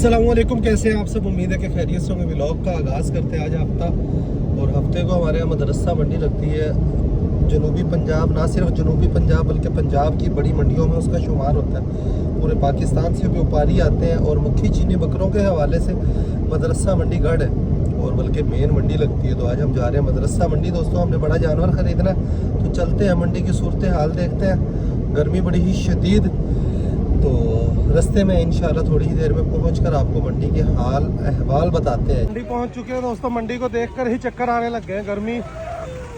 अस्सलामुअलैकुम, कैसे हैं आप सब। उम्मीद है कि खैरियत से होंगे। व्लॉग का आगाज़ करते हैं आज हफ्ता, और हफ्ते को हमारे यहाँ मदरसा मंडी लगती है। जनूबी पंजाब, ना सिर्फ जनूबी पंजाब बल्कि पंजाब की बड़ी मंडियों में उसका शुमार होता है। पूरे पाकिस्तान से व्यापारी आते हैं और मक्खी चीनी बकरों के हवाले से मदरसा मंडी गढ़ है और बल्कि मेन मंडी लगती है। तो आज हम जा रहे हैं मदरसा मंडी। दोस्तों, हमने बड़ा जानवर ख़रीदना है तो चलते हैं, मंडी की सूरत हाल देखते हैं। गर्मी बड़ी ही शदीद, तो रास्ते में इंशाल्लाह थोड़ी ही देर में पहुंचकर आपको मंडी के हाल अहवाल बताते हैं। मंडी पहुंच चुके हैं दोस्तों। मंडी को देखकर ही चक्कर आने लग गए। गर्मी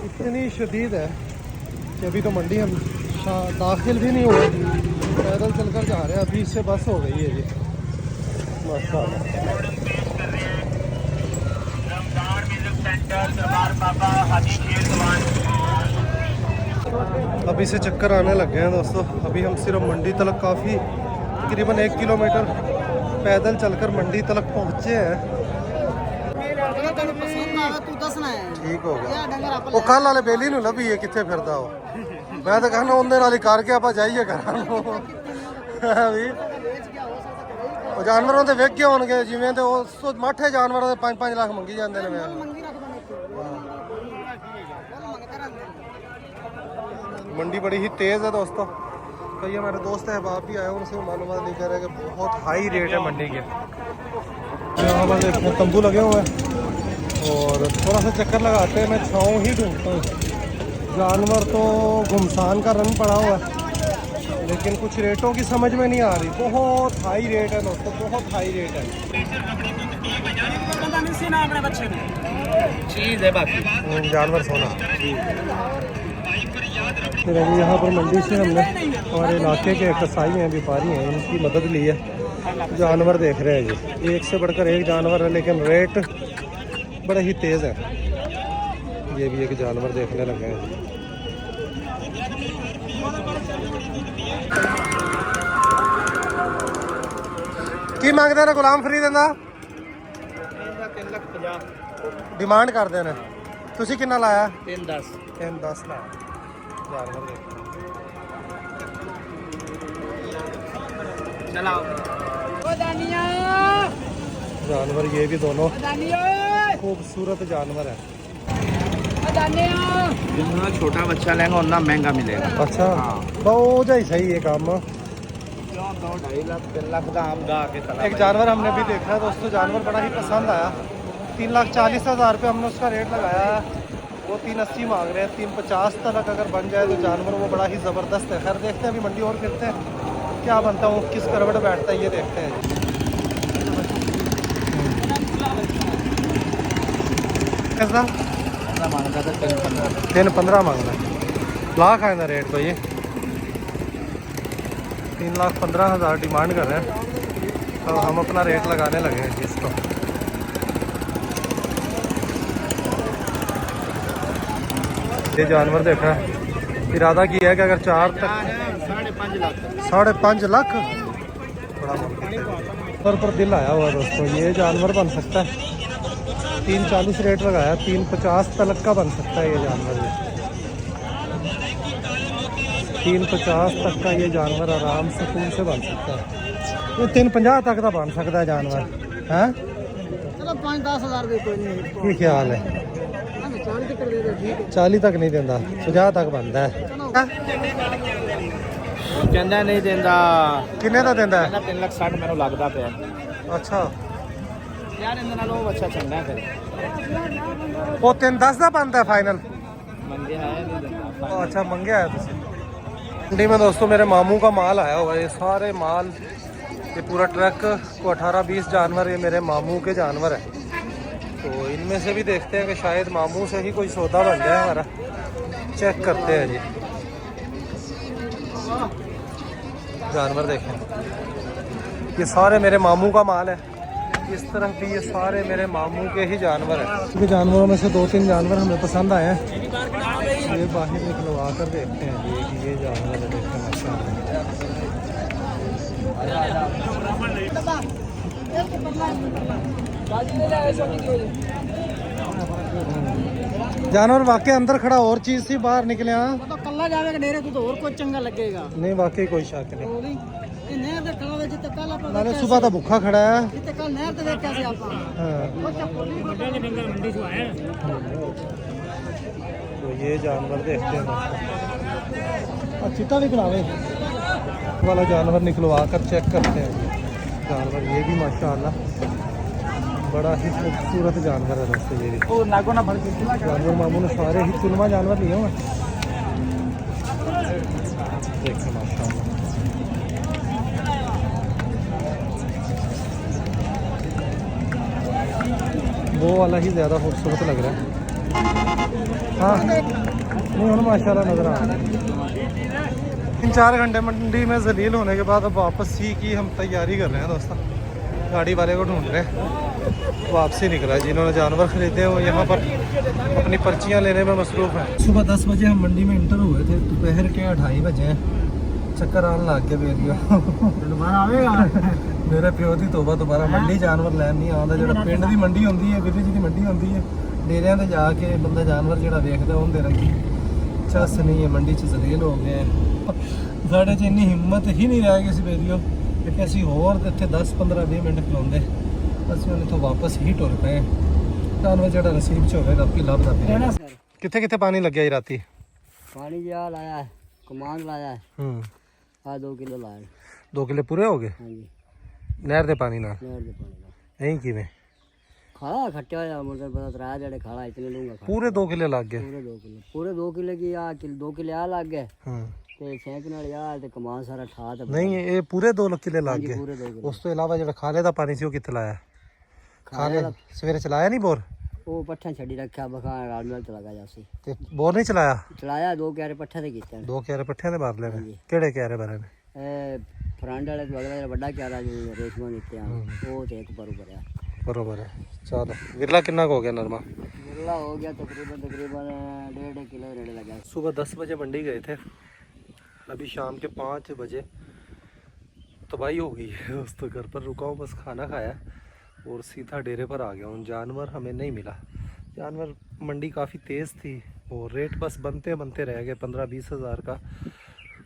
इतनी शदीद है कि अभी तो मंडी हम दाखिल भी नहीं हुए, पैदल चलकर जा रहे हैं। अभी इससे बस हो गई है जी। अभी से चक्कर आने लग गए हैं दोस्तों। अभी हम सिर्फ मंडी तक काफ़ी तकरीबन 1 किलोमीटर पैदल चलकर मंडी तक पहुँचे हैं। ठीक हो गया। वो कल वाले बेली नूं लभी है कितने फिरदा हो। मैं तो कहना उन्हें नाली करके आप जाइए घर जानवरों के वेख गए होंगे जिमें तो माठे जानवरों के 5-5 लाख मंगी जाते हैं। मंडी बड़ी ही तेज़ है दोस्तों। कई हमारे दोस्त अहबाब भी आए, उनसे मालूमात नहीं कर रहे कि बहुत हाई रेट है मंडी के। यहाँ पर देखते तंबू लगे हुए हैं और थोड़ा सा चक्कर लगाते हैं। मैं छाँव ही ढूंढता हूँ। जानवर तो घुमसान का रंग पड़ा हुआ है, लेकिन कुछ रेटों की समझ में नहीं आ रही। बहुत हाई रेट है दोस्तों, बहुत हाई रेट है। चीज़ है बाकी जानवर सोना। फिर अभी यहाँ पर मंडी से हमने हमारे इलाके के कसाई हैं, व्यापारी हैं, उनकी मदद ली है। जानवर देख रहे हैं जी, एक से बढ़कर एक जानवर है, लेकिन रेट बड़ा ही तेज़ है। ये भी एक जानवर देखने लगे हैं जी। की मांगते हैं गुलाम फरीद का 3,50 डिमांड कर देना। तुसी कितना लाया? 310 लाया। जानवर जानवर ये भी दोनों खूबसूरत जानवर है। जितना छोटा बच्चा लेगा उतना महंगा मिलेगा। अच्छा, बहुत ही सही है काम। 2-2.5 लाख का आम गा के एक जानवर हमने भी देखा है दोस्तों, जानवर बड़ा ही पसंद आया। 3,40,000 रुपये हमने उसका रेट लगाया। वो 380 मांग रहे हैं। 350 तक अगर बन जाए तो जानवर वो बड़ा ही ज़बरदस्त है। खैर देखते हैं, अभी मंडी और फिरते हैं, क्या बनता हूँ, किस करवट बैठता है ये देखते हैं। कैसा मांगा था? 315 मांगना लाख है ना रेट तो। ये 3,15,000 डिमांड कर रहे हैं। तो हम अपना रेट लगाने लगे हैं इसको। ये जानवर देखा है, इरादा किया है कि अगर 4 तक 5.5 लाख बड़ा पर दिल आया हुआ दोस्तों। ये जानवर बन सकता है। 340 रेट लगाया, 350 तक का बन सकता है ये जानवर। 350 तक का ये जानवर आराम से सुकून से बन सकता है। ये 350 तक का बन सकता है जानवर है। चलो 5-10 हज़ार भी कोई नहीं। ख्याल है 40 तक नहीं देता, 50 तक बनता है। कहना नहीं देता। किन्ने का देता है? 3,60,000 मैंने लगता पे। अच्छा यार इनके नाल वो अच्छा चंगा फिर वो 310 का बनता है फाइनल। मंगे है नहीं देता। अच्छा मंगे आया तुझे मंडी में दोस्तों। मेरे मामू का माल आया हुआ है। ये सारे माल, ये पूरा ट्रक को 18-20 जानवर ये मेरे मामू के जानवर है। तो इनमें से भी देखते हैं कि शायद मामू से ही कोई सौदा बन जाए हमारा। चेक करते हैं जी। जानवर देखें, ये सारे मेरे मामू का माल है। इस तरफ भी ये सारे मेरे मामू के ही जानवर हैं। क्योंकि जानवरों में से 2-3 जानवर हमें पसंद आए हैं। ये बाहर निकलवा कर देखते हैं जी कि ये जानवर है। देखते हैं जानवर वाकई अंदर खड़ा और चीज सी बाहर निकले। तो कल्ला जावेगा डेरे तो और कुछ चंगा लगेगा। नहीं वाकई कोई शक नहीं। ਨਹਿਰ ਦੇ ਖੜਾ ਵਿੱਚ ਤੇ ਕੱਲ ਆਪਾਂ नाले सुबह तो भूखा खड़ा है। ਜਿੱਤੇ ਕੱਲ ਨਹਿਰ ਤੇ ਵੇਖਿਆ ਸੀ ਆਪਾਂ हाँ। ਵੱਡੇ ਦੇ ਡੰਗਰ ਮੰਡੀ ਤੋਂ ਆਇਆ तो ये जानवर देखते हैं चिट्टा भी बनावे वाला जानवर निकलवा कर चेक करते हैं जानवर। ये भी माशाल्लाह बड़ा ही खूबसूरत जानवर है दोस्तों। ये भी वो नागो ना भर के जानवर मामू ने सारे ही चुनमा जानवर लिए हुए देखिए माशाल्लाह। वो वाला ही ज़्यादा खूबसूरत लग रहा है। हाँ नहीं हम माशाल्लाह नजर आ रहा है। 3-4 घंटे मंडी में जलील होने के बाद अब वापस ही की हम तैयारी कर रहे हैं दोस्तों। गाड़ी वाले को ढूंढ रहे हैं, वापसी निकला है। जिन्होंने जानवर खरीदे वो यहाँ पर अपनी पर्चियाँ लेने में मसरूफ़ हैं। सुबह 10 बजे हम मंडी में इंटर हुए थे, दोपहर के 2:30 बजे हैं। चक्कर आने लग गया बेरियो ਦੁਬਾਰਾ ਆਵੇਗਾ मेरे प्यो की तोबा दोबारा मंडी जानवर लैन नहीं आता। जो पिंड की मंडी होती है, विलेज की मंडी होती है, डेरिया से जाके बंदा जानवर जो देखता उनके रंगी चस नहीं है। मंडी च जलील हो गए साढ़े च इन्नी हिम्मत ही नहीं रह गई सी बेरियो कि असीं होर इत्थे 10-15-20 मिनट खलोंदे। असीं हुण इत्थों वापस ही टुर पे जानवर जो नसीब च होवेगा आपकी लभदा पिया। कित्थे कित्थे पानी लग गया जी राती? ਪਾਣੀ ਜਿਆ ਲਾਇਆ ਹੈ, ਕਮਾਂਡ ਲਾਇਆ ਹੈ, ਆ 2 ਕਿਲੋ ਲਾਇਆ 2 किले पूरे हो गए ਹਾਂਜੀ नहर दे पानी नाल? ਨਹਿਰ ਦੇ ਪਾਣੀ ਨਾਲ यही किवें ਖਾਲਾ ਖੱਟਿਆ ਹੋਇਆ ਮੁੰਡੇ ਪਤਾ ਤਰਾ ਜਿਹੜੇ ਖਾਲਾ ਇਤਨੇ ਲੂੰਗਾ पूरे 2 किले लग गए? ਪੂਰੇ 2 ਕਿਲੇ ਕੀ ਆ 2 ਕਿਲੇ ਆ ਲੱਗ ਗਏ हम्म ਤੇ ਛੇਕ ਨਾਲ ਯਾਰ ਤੇ ਕਮਾਨ ਸਾਰਾ ਠਾ ਤੇ नहीं ये पूरे 2 किले लग गए। ਪੂਰੇ 2 ਕਿਲੇ उस तो इलावा जो खाले का पानी सी वो कित्थे लाया? खाले सवेरे चलाया नहीं बोर? ਉਹ ਪੱਠਾ ਛੱਡੀ ਰੱਖਿਆ ਬਖਾ ਰਾਲ ਨਾਲ ਤੇ ਲਗਾ ਜਾਸੀ ते बोर नहीं चलाया? ਚਲਾਇਆ 2 ਕਿਆਰੇ ਪੱਠਾ ਤੇ ਕੀਤੇ 2 क्यारे पट्ठे ने मार लेने। ਹਾਂਜੀ। केड़े क्यारे भरे ने? ਇਹ ਫਰੰਟ ਵਾਲੇ ਤੋਂ ਅਗਲਾ ਜਿਹੜਾ ਵੱਡਾ ਕਿਆਰਾ ਜੋ ਰੇਸ਼ਮਾ ਦਿੱਤੇ ਆ ਉਹ ਤੇ ਇੱਕ ਪਰੂ ਭਰਿਆ बरोबर है। चलो विरला कितना हो गया नरमा? ਵਿਰਲਾ ਹੋ ਗਿਆ तकरीबन 1.5 किलो रेड़े लगा। सुबह 10 बजे मंडी गए थे, अभी शाम के 5 बजे तबाही हो गई है। उस तो घर पर रुका हूँ, बस खाना खाया और सीधा डेरे पर आ गया हूँ। जानवर हमें नहीं मिला। जानवर मंडी काफ़ी तेज़ थी और रेट बस बनते बनते रह गए। 15-20 हज़ार का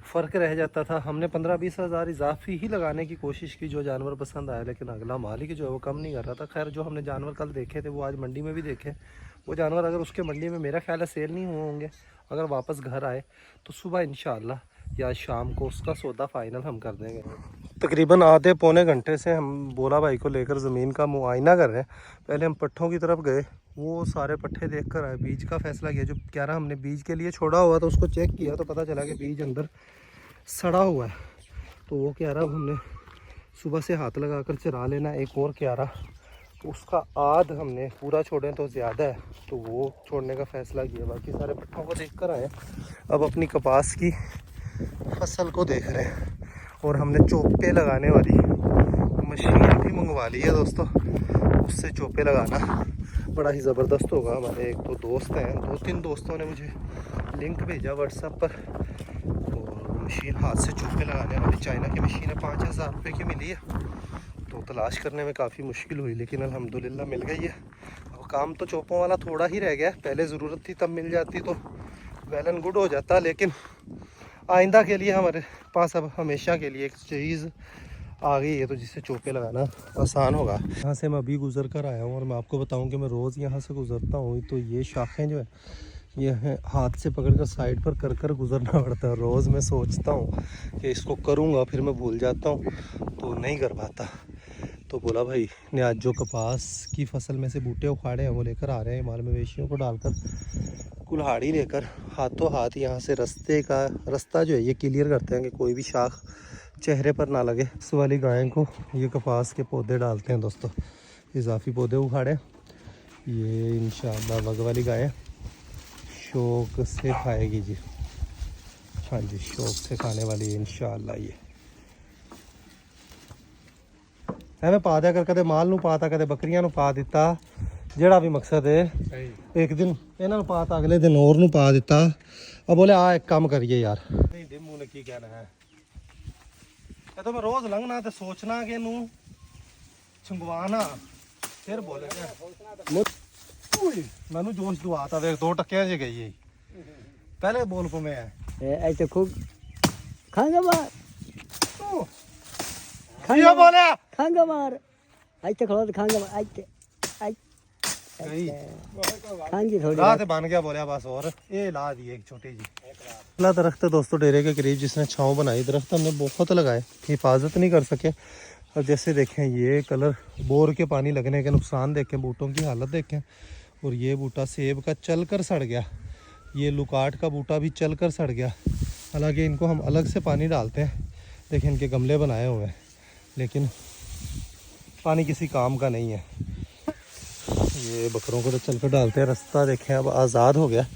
फ़र्क रह जाता था। हमने 15-20 हज़ार इजाफी ही लगाने की कोशिश की जो जानवर पसंद आया, लेकिन अगला मालिक जो है वो कम नहीं कर रहा था। खैर जो हमने जानवर कल देखे थे वो आज मंडी में भी देखे। वो जानवर अगर उसके मंडी में मेरा ख्याल है सेल नहीं हुए होंगे, अगर वापस घर आए तो सुबह इंशाल्लाह या शाम को उसका सौदा फाइनल हम कर देंगे। तकरीबन आधे पौने घंटे से हम बोला भाई को लेकर ज़मीन का मुआयना कर रहे हैं। पहले हम पट्ठों की तरफ गए, वो सारे पट्ठे देख कर आए, बीज का फैसला किया। जो क्यारा हमने बीज के लिए छोड़ा हुआ था उसको चेक किया तो पता चला कि बीज अंदर सड़ा हुआ है। तो वो क्यारा हमने सुबह से हाथ लगा कर चरा लेना। एक और क्यारा उसका आध हमने पूरा छोड़ें तो ज़्यादा है, तो वो छोड़ने का फ़ैसला किया। बाकी सारे पट्ठों को देख कर आए, अब अपनी कपास की फसल को देख रहे हैं। और हमने चोपे लगाने वाली मशीन भी मंगवा ली है दोस्तों, उससे चोपे लगाना बड़ा ही ज़बरदस्त होगा। हमारे एक तो दोस्त हैं, 2-3 दोस्तों ने मुझे लिंक भेजा व्हाट्सएप पर, और मशीन हाथ से चोपे लगाने वाली चाइना की मशीन है। 5,000 रुपये की मिली है, तो तलाश करने में काफ़ी मुश्किल हुई, लेकिन अल्हम्दुलिल्लाह मिल गई है। अब काम तो चोपों वाला थोड़ा ही रह गया, पहले ज़रूरत थी तब मिल जाती तो वेल एंड गुड हो जाता, लेकिन आइंदा के लिए हमारे पास अब हमेशा के लिए एक चीज़ आ गई है, तो जिससे चोपे लगाना आसान होगा। यहाँ से मैं अभी गुज़र कर आया हूँ और मैं आपको बताऊँ कि मैं रोज़ यहाँ से गुज़रता हूँ तो ये शाखें जो है ये हैं हाथ से पकड़कर साइड पर कर कर गुज़रना पड़ता है। रोज़ मैं सोचता हूँ कि इसको करूँगा, फिर मैं भूल जाता हूँ तो नहीं कर पाता। तो बोला भाई ने आज जो कपास की फसल में से बूटे उखाड़े हैं वो लेकर आ रहे हैं, माल मवेशियों को डालकर कुल्हाड़ी लेकर हाथों हाथ यहाँ से रास्ता जो है ये क्लियर करते हैं कि कोई भी शाख चेहरे पर ना लगे। इस वाली गाय को ये कपास के पौधे डालते हैं दोस्तों, इजाफी पौधे उखाड़े। ये इंशाअल्लाह वग वाली गाय शौक से खाएगी जी। हाँ जी, शौक से खाने वाली है इंशाअल्लाह। ये ਐਵੇਂ ਪਾ ਦਿਆ ਕਰ, ਕਦੇ ਮਾਲ ਨੂੰ ਪਾਤਾ ਕਦੇ ਬੱਕਰੀਆਂ ਨੂੰ ਪਾ ਦਿੱਤਾ, ਜਿਹੜਾ ਵੀ ਮਕਸਦ ਹੈ। ਇੱਕ ਦਿਨ ਇਹਨਾਂ ਨੂੰ ਪਾਤਾ, ਅਗਲੇ ਦਿਨ ਹੋਰ ਨੂੰ ਪਾ ਦਿੱਤਾ। अब बोले आ एक काम करिए यार। नहीं डिमू ने की कहना है, ये तो मैं रोज लंघना ते सोचना कि नू छंगवाना, फिर बोले मैनू जोश दुआता देख 2 टक्के से गई है पहले बोल को मैं ऐसे खूब खाएंगे बात ये बोले खांगा मार आइते खड़ो तो खांगा मार आइते खांगी थोड़ी रात बन गया बोलिया बस। और ये ला दी एक छोटी जी अगला दरख्त है दोस्तों डेरे के करीब जिसने छांव बनाई। दरख्त हमने बहुत लगाए, हिफाजत नहीं कर सके। और जैसे देखें ये कलर, बोर के पानी लगने के नुकसान देखें, बूटों की हालत देखें। और ये बूटा सेब का चल कर सड़ गया, ये लुकाट का बूटा भी चल कर सड़ गया। हालांकि इनको हम अलग से पानी डालते हैं, देखिए इनके गमले बनाए हुए हैं, लेकिन पानी किसी काम का नहीं है। ये बकरों को तो चल कर डालते हैं। रास्ता देखें अब आज़ाद हो गया,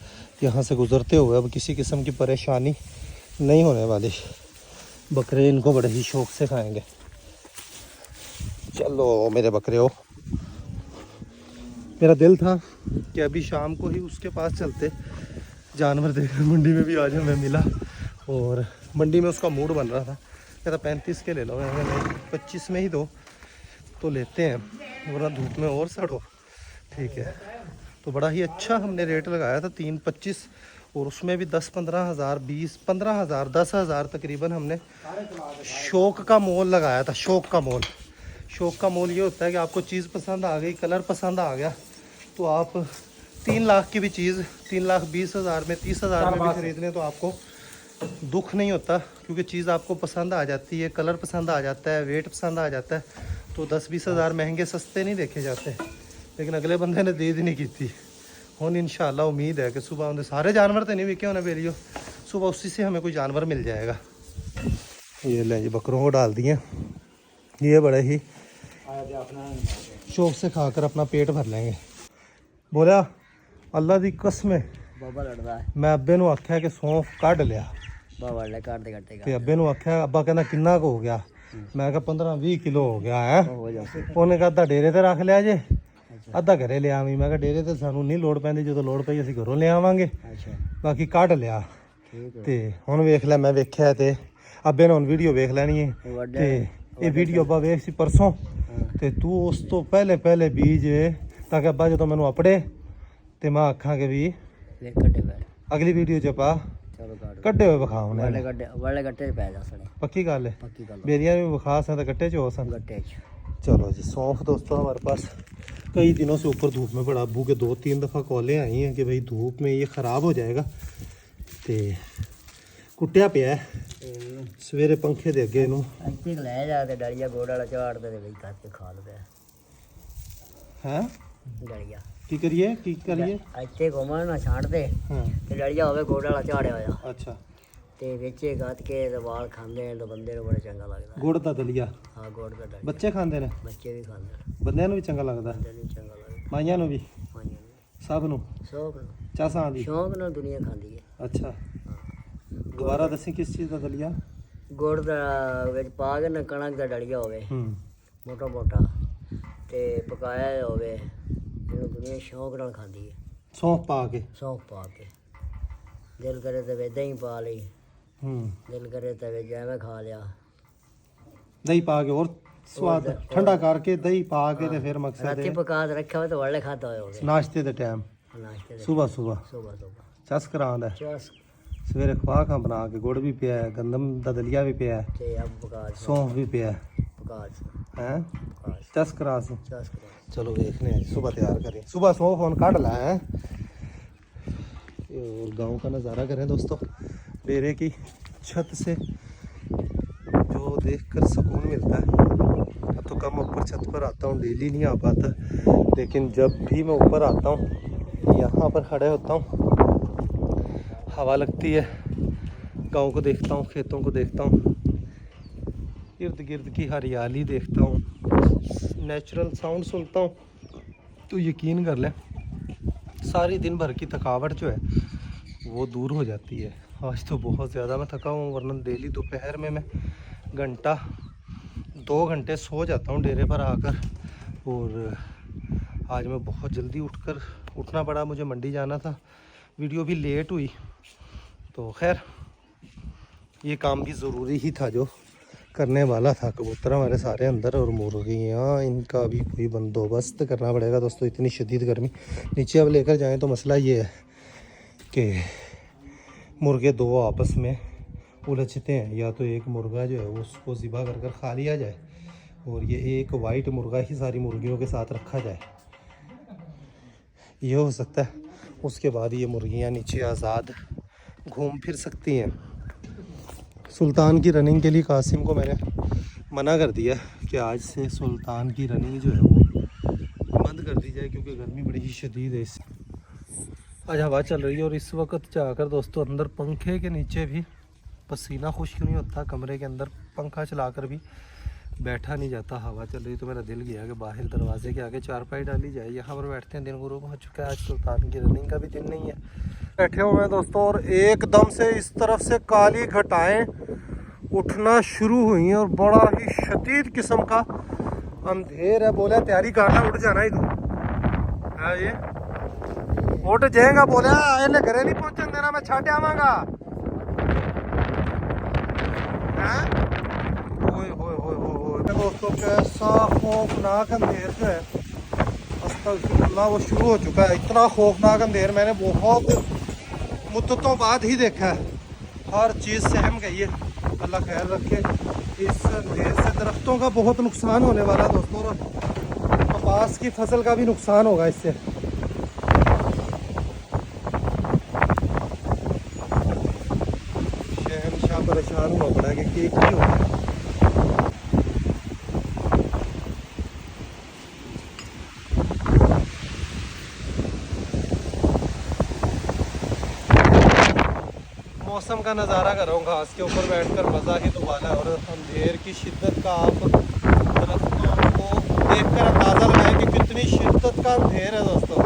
यहाँ से गुजरते हुए अब किसी किस्म की परेशानी नहीं होने वाली। बकरे इनको बड़े ही शौक से खाएंगे। चलो मेरे बकरे हो, मेरा दिल था कि अभी शाम को ही उसके पास चलते, जानवर देखकर मंडी में भी आज हमें मिला। और मंडी में उसका मूड बन रहा था, कहता 35 के ले लो, नहीं 25 में ही दो तो लेते हैं, वरना धूप में और सड़ो। ठीक है, तो बड़ा ही अच्छा हमने रेट लगाया था 325, और उसमें भी 10-15 हज़ार 20-15 हज़ार 10 हज़ार तकरीबन हमने शौक का मोल लगाया था। शौक का मोल, शौक का मोल ये होता है कि आपको चीज़ पसंद आ गई, कलर पसंद आ गया, तो आप 3 लाख की भी चीज़ 3,20,000 में 30,000 में भी खरीद लें तो आपको दुख नहीं होता, क्योंकि चीज़ आपको पसंद आ जाती है, कलर पसंद आ जाता है, वेट पसंद आ जाता है। तो 10-20 हज़ार महंगे सस्ते नहीं देखे जाते। लेकिन अगले बंदे ने दीद नहीं की थी। हुन इंशाल्लाह उम्मीद है कि सुबह उन्हें सारे जानवर तो नहीं बिके होने बेलियो, सुबह उसी से हमें कोई जानवर मिल जाएगा। ये ले जी बकरों को डाल दिए, ये बड़े ही शौक से खाकर अपना पेट भर लेंगे। बोलिया अल्लाह दी कसम बाबा लड़दा है मैं अब्बे नूं आख्या कि सौंफ कढ़ लिया, बाबा ले काटते काटते ते अब्बे नूं आख्या, अब्बा कहना किन्ना को हो गया, मैं कहा 15-20 किलो हो गया है। हो जाते ਉਹਨੇ कहा अद्धा डेरे ते रख लिया जे, अद्धा घरे ले आवी। मैं कहा डेरे ते सानू नहीं लोड़ पैंदी, जो लोड़ पई ਅਸੀਂ घरों ले आवांगे, अच्छा बाकी कढ़ लिया। ठीक है ਤੇ ਹੁਣ ਵੇਖ ਲੈ, ਮੈਂ ਵੇਖਿਆ ਤੇ ਅੱਬੇ ਨੇ ਹੁਣ ਵੀਡੀਓ ਵੇਖ ਲੈਣੀ ਹੈ। ਵੱਡੇ ਤੇ ਇਹ ਵੀਡੀਓ ਅੱਬਾ ਵੇਖ ਸੀ ਪਰਸੋਂ, ਤੇ ਤੂੰ ਉਸ ਤੋਂ ਪਹਿਲੇ ਬੀਜ, ਤਾਂ ਕਿ ਅੱਬਾ ਜਦੋਂ ਮੈਨੂੰ ਆਪੜੇ ਤੇ ਮੈਂ ਆਖਾਂਗੇ ਵੀ ले कटे पे ਅਗਲੀ ਵੀਡੀਓ 'ਚ ਪਾ चलो काट ਕੱਢੇ ਹੋਏ ਵਿਖਾਉਣੇ। वाले गट्टे पे जा सड़े पक्की गल है, पक्की गल मेरिया भी विखा सन तो कट्टे चो सन। गट्टे चलो जी सौंफ दोस्तों हमारे पास कई दिनों से ऊपर धूप में पड़ा, अबू के 2-3 दफ़ा कॉलें आई हैं कि भाई धूप में ये ख़राब हो जाएगा। तो कुटिया पिया है सवेरे पंखे दे अगे इनू अच्छी ले जाते डलिया गोड़ वाला झाड़ते भाई काट के खा लते हैं। डलिया की करिए की करिए अच्छे घुमा ना छाड़ते हाँ ते डलिया होवे गोड़ वाला झाड़िया होया अच्छा ते विचे गत के ते वाल खांदे ने तो बंदे नु बड़ा चंगा लगदा। गुड़ दा दलिया हां गोड़ दा डलिया बच्चे खांदे ने, बच्चे भी खांदे बंदे भी चंगा लगता, बंदे नु चंगा लगदा। माइयां भी हां सब नू शौक चासा दी। शौक ना दुनिया खांदी है। अच्छा दोबारा दसी किस चीज़ का दलिया? गुड़ दा विच पा के ना कणक दा डलिया होवे मोटा मोटा ते पकाया होवे, इहनूं दुनिया शौक नाल खांदी है। सौंफ पा के सौंफ पा के दिल करे तो वे दही पा ली, दिल करे तो वे जैवे खा लिया। दही पा के और स्वाद ठंडा करके दही पा के ते फिर मकसद राती है पका के रखा हो तो वाले खाता होवे नाश्ते दे टाइम नाश्ते दे सुबह सुबह सुबह सुबह चस करांदा है। चस सवेरे खवा खा बना के गुड़ भी पिया है, गंदम दा दलिया भी पिया है, ते अब पका सौंफ भी पिया है पका हैं चस करा से। चस करा चलो देखने हैं सुबह तैयार करें, सुबह सौंफ फोन काट लाए हैं। और गांव का नज़ारा करें दोस्तों, डेरे की छत से जो देखकर सुकून मिलता है। अब तो कम ऊपर छत पर आता हूँ, डेली नहीं आ पाता, लेकिन जब भी मैं ऊपर आता हूँ यहाँ पर खड़े होता हूँ, हवा लगती है, गांव को देखता हूँ, खेतों को देखता हूँ, इर्द गिर्द की हरियाली देखता हूँ, नेचुरल साउंड सुनता हूँ, तो यकीन कर लें सारी दिन भर की थकावट जो है वो दूर हो जाती है। आज तो बहुत ज़्यादा मैं थका हूँ, वरना डेली दोपहर में मैं 1-2 घंटे सो जाता हूँ डेरे पर आकर। और आज मैं बहुत जल्दी उठना पड़ा, मुझे मंडी जाना था, वीडियो भी लेट हुई, तो खैर ये काम भी ज़रूरी ही था जो करने वाला था। कबूतर हमारे सारे अंदर और मुर्गियाँ, इनका भी कोई बंदोबस्त करना पड़ेगा दोस्तों, इतनी शदीद गर्मी। नीचे अब लेकर जाएं तो मसला ये है कि मुर्गे 2 आपस में उलझते हैं, या तो एक मुर्गा जो है उसको ज़िबा कर खा लिया जाए, और ये एक वाइट मुर्गा ही सारी मुर्गियों के साथ रखा जाए, ये हो सकता है। उसके बाद ये मुर्गियाँ नीचे आज़ाद घूम फिर सकती हैं। सुल्तान की रनिंग के लिए कासिम को मैंने मना कर दिया कि आज से सुल्तान की रनिंग जो है वो बंद कर दी जाए, क्योंकि गर्मी बड़ी ही शदीद है। इस आज हवा चल रही है और इस वक्त जाकर दोस्तों अंदर पंखे के नीचे भी पसीना खुश्क नहीं होता, कमरे के अंदर पंखा चलाकर भी बैठा नहीं जाता। हवा चल रही तो मेरा दिल गया कि बाहर दरवाजे के आगे चारपाई डाली जाए, यहाँ पर बैठते हैं। दिन गुरु हो चुका है, आज सुल्तान की रनिंग का भी दिन नहीं है। बैठे हुए हैं दोस्तों और एकदम से इस तरफ से काली घटाएं उठना शुरू हुई हैं और बड़ा ही शदीद किस्म का अंधेर है। बोला तैयारी करना, उठ जाना ही तू है, ये उठ जाएगा। बोला इन्हें घरे नहीं पहुंचन देना, मैं छाटे आवांगा। दोस्तों कैसा खौफनाक अंधेर जो है, अस्तगफिरुल्लाह, वो शुरू हो चुका है। इतना खौफनाक अंधेर मैंने बहुत मुद्दतों बाद ही देखा है। हर चीज़ सहम गई है, अल्लाह खैर रखे। इस अंधेर से दरख्तों का बहुत नुकसान होने वाला है दोस्तों, और कपास की फसल का भी नुकसान होगा इससे। शहनशाह परेशान हुआ पड़ा कि क्या हो गया। मौसम का नज़ारा कर रहा हूँ, घास के ऊपर बैठकर मज़ा ही तो वाला है। और अंधेर की शिद्दत का आप दरख्तों को देखकर अंदाज़ा लगाएं कि कितनी शिद्दत का अंधेर है दोस्तों।